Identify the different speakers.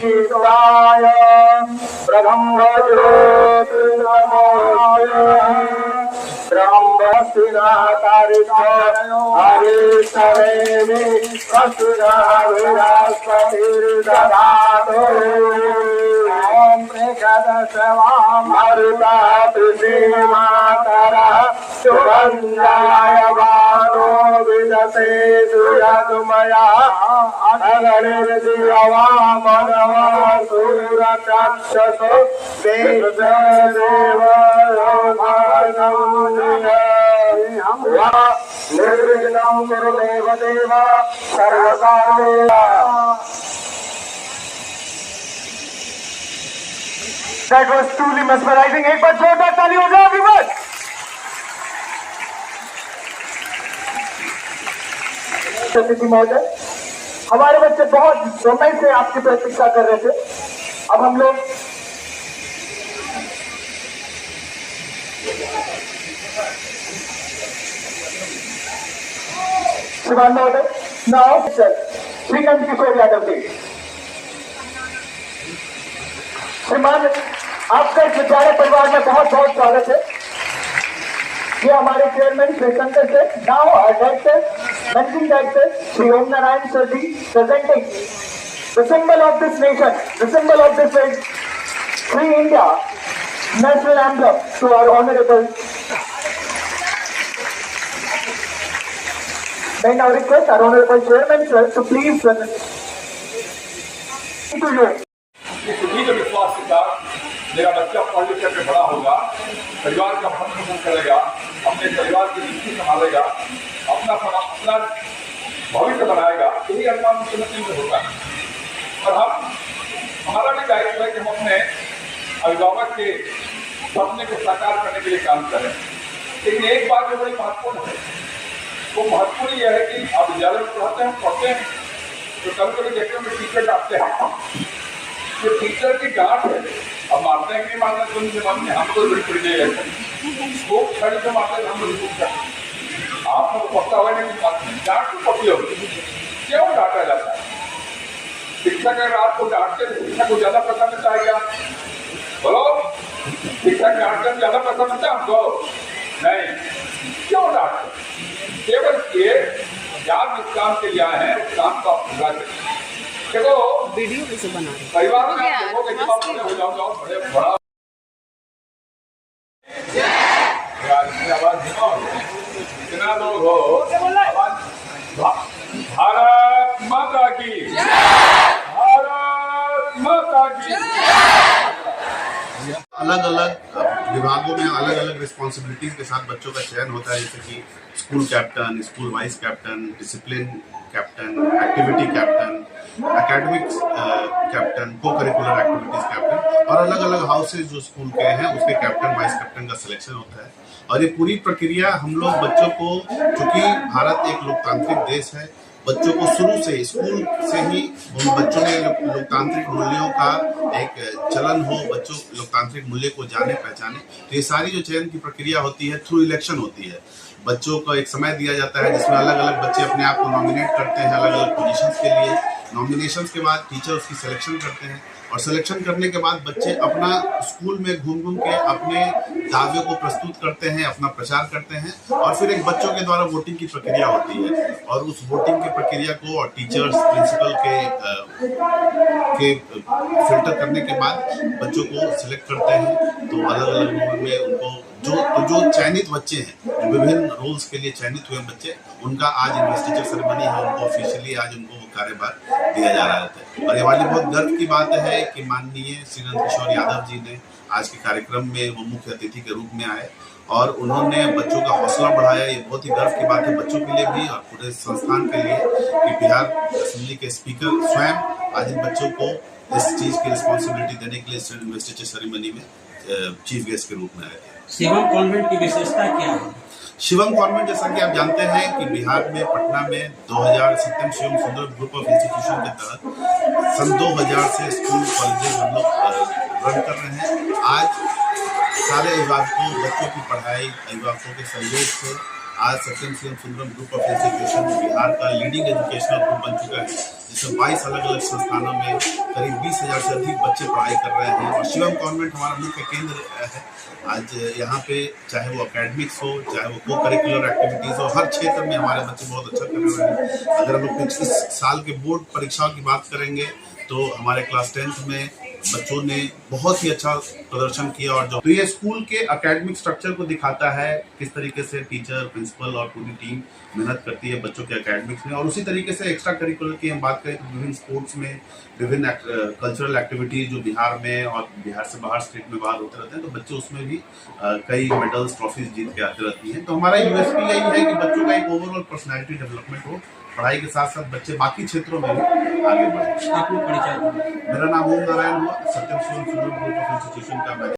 Speaker 1: ईश्वराय ब्रह्मज्योतिर्नमोऽस्तुते हरिष्ठवेमि वसुधाविरास्पतिर्दधातु ॐ एकादशवामरुता पृथ्वीमातरः सुगन्धाय वानो विदते सुयतुमया अगणिर्दिवामनवा सूरचक्षसो निर्विघ्नं कुरु देवदेव सर्वकार्येषु। That was truly mesmerizing. एक बार जोरदार ताली हो जाए everyone. सतीश महोदय, हमारे बच्चे बहुत समय से आपकी प्रतीक्षा कर रहे थे। अब हम लोग श्रीमान महोदय, नाउ सर श्रीकांत किशोर यादव जी। श्रीमान, आपका इस विद्यालय परिवार में बहुत बहुत स्वागत है। ये हमारे chairman Shri Shankar sir, now director managing director Shri Om Narayan sir ji presenting the symbol of this nation, the symbol of this free India, national emblem to our honorable. May now request our honorable chairman sir to please present to you.
Speaker 2: इस विश्वास के साथ मेरा बच्चा पढ़ लिख करके बड़ा होगा, परिवार का भरण पोषण करेगा, अपने परिवार की नीति संभालेगा, अपना भविष्य बनाएगा, यही अनुमान मुख्यमंत्री में होता है। और हमारा भी दायित्व है कि हम अपने अभिभावक के सपने को साकार करने के लिए काम करें। लेकिन एक बात जो बड़ी महत्वपूर्ण है, वो महत्वपूर्ण यह है कि आप विद्यालय में पढ़ते हैं तो कभी कभी देखते हैं टीचर डांटते हैं। जो टीचर की डांट है, अब मारते हैं कि नहीं मारते, तो उनके मन में हमको बड़ी पड़ी नहीं रहती। वो खड़े से मारते हैं, हम लोग आपको पता हुआ नहीं, डांट तो पकी होगी, क्यों डांटा जाता है? शिक्षक अगर आपको डांटते तो शिक्षक को ज्यादा पैसा मिलता है क्या? बोलो, शिक्षक डांटते ज्यादा पैसा मिलता है हमको? नहीं। क्यों डांटते? केवल ये आप जिस काम के लिए आए हैं उस काम को आप पूरा करें। देखो वीडियो कैसे बना रहे परिवार में आप देखोगे जब आप बड़े हो जाओगे बड़े बड़ा आवाज कितना लोग हो, भारत माता की, भारत माता की।
Speaker 3: अलग अलग विभागों में अलग अलग रिस्पॉन्सिबिलिटीज के साथ बच्चों का चयन होता है, जैसे कि school captain, school vice captain, discipline captain, activity captain, academic captain, को करिकुलर एक्टिविटीज कैप्टन, और अलग अलग हाउसेज जो स्कूल के हैं उसके कैप्टन वाइस कैप्टन का सिलेक्शन होता है। और ये पूरी प्रक्रिया हम लोग बच्चों को, चूंकि भारत एक लोकतांत्रिक देश है, बच्चों को शुरू से स्कूल से ही उन बच्चों में लोकतांत्रिक मूल्यों का एक चलन हो, बच्चों लोकतांत्रिक मूल्य को जाने पहचाने। तो ये सारी जो चयन की प्रक्रिया होती है थ्रू इलेक्शन होती है। बच्चों को एक समय दिया जाता है जिसमें अलग अलग बच्चे अपने आप को नॉमिनेट करते हैं अलग अलग पोजीशंस के लिए। नॉमिनेशंस के बाद टीचर उसकी सिलेक्शन करते हैं और सिलेक्शन करने के बाद बच्चे अपना स्कूल में घूम घूम के अपने दावे को प्रस्तुत करते हैं, अपना प्रचार करते हैं, और फिर एक बच्चों के द्वारा वोटिंग की प्रक्रिया होती है। और उस वोटिंग की प्रक्रिया को और टीचर्स प्रिंसिपल के फिल्टर करने के बाद बच्चों को सिलेक्ट करते हैं। तो अलग अलग रोल में उनको जो चयनित बच्चे हैं, जो विभिन्न रोल्स के लिए चयनित हुए बच्चे, उनका आज इन्वेस्टिचर सेरेमनी है, उनको ऑफिशियली आज उनको वो कार्यभार दिया जा रहा है। और ये वाली बहुत गर्व की बात है कि माननीय श्रीकांत किशोर यादव जी ने आज के कार्यक्रम में वो मुख्य अतिथि के रूप में आए और उन्होंने बच्चों का हौसला बढ़ाया। ये बहुत ही गर्व की बात है बच्चों के लिए भी और पूरे संस्थान के लिए कि बिहार असेंबली के स्पीकर स्वयं आज इन बच्चों को इस चीज की रिस्पॉन्सिबिलिटी देने के लिए इन्वेस्टिचर सेरेमनी में चीफ गेस्ट के रूप में आए थे।
Speaker 4: शिवम कॉन्वेंट की विशेषता क्या है?
Speaker 3: शिवम कॉन्वेंट, जैसा कि आप जानते हैं कि बिहार में पटना में 2000 सत्यम शिवम सुंदर ग्रुप ऑफ इंस्टीट्यूशन के तहत सन 2000 से स्कूल कॉलेजेस हम लोग रन कर रहे हैं। आज सारे अभिभावकों, बच्चों की पढ़ाई, अभिभावकों के सहयोग से आज Satyam Shivam Sundaram group of institution Bihar का लीडिंग एजुकेशनल ग्रुप बन चुका है। जैसे 22 अलग अलग संस्थानों में करीब 20,000 से अधिक बच्चे पढ़ाई कर रहे हैं। और शिवम कॉन्वेंट हमारा मुख्य केंद्र है। आज यहाँ पे चाहे वो एकेडमिक्स हो, चाहे वो को करिकुलर एक्टिविटीज़ हो, हर क्षेत्र में हमारे बच्चे बहुत अच्छा कर रहे हैं। अगर हम लोग पिछले साल के बोर्ड परीक्षाओं की बात करेंगे तो हमारे क्लास 10th में बच्चों ने बहुत ही अच्छा प्रदर्शन किया। और तो ये स्कूल के एकेडमिक स्ट्रक्चर को दिखाता है किस तरीके से टीचर, प्रिंसिपल और पूरी टीम मेहनत करती है बच्चों के एकेडमिक्स में। और उसी तरीके से एक्स्ट्रा करिकुलर की हम बात करें तो विभिन्न स्पोर्ट्स में, विभिन्न कल्चरल एक्टिविटीज जो बिहार में और बिहार से बाहर स्टेट में बाहर होते रहते हैं, तो बच्चे उसमें भी कई मेडल्स, ट्रॉफीज जीत के आते रहती हैं। तो हमारा यूएसपी यही है कि बच्चों का एक ओवरऑल पर्सनैलिटी डेवलपमेंट हो, पढ़ाई के साथ साथ बच्चे बाकी क्षेत्रों में भी आगे बढ़े।
Speaker 4: आप लोग परिचय।
Speaker 3: मेरा नाम ओम नारायण हुआ, सत्यम शिवम ग्रुप ऑफ इंस्टीट्यूशन का मैं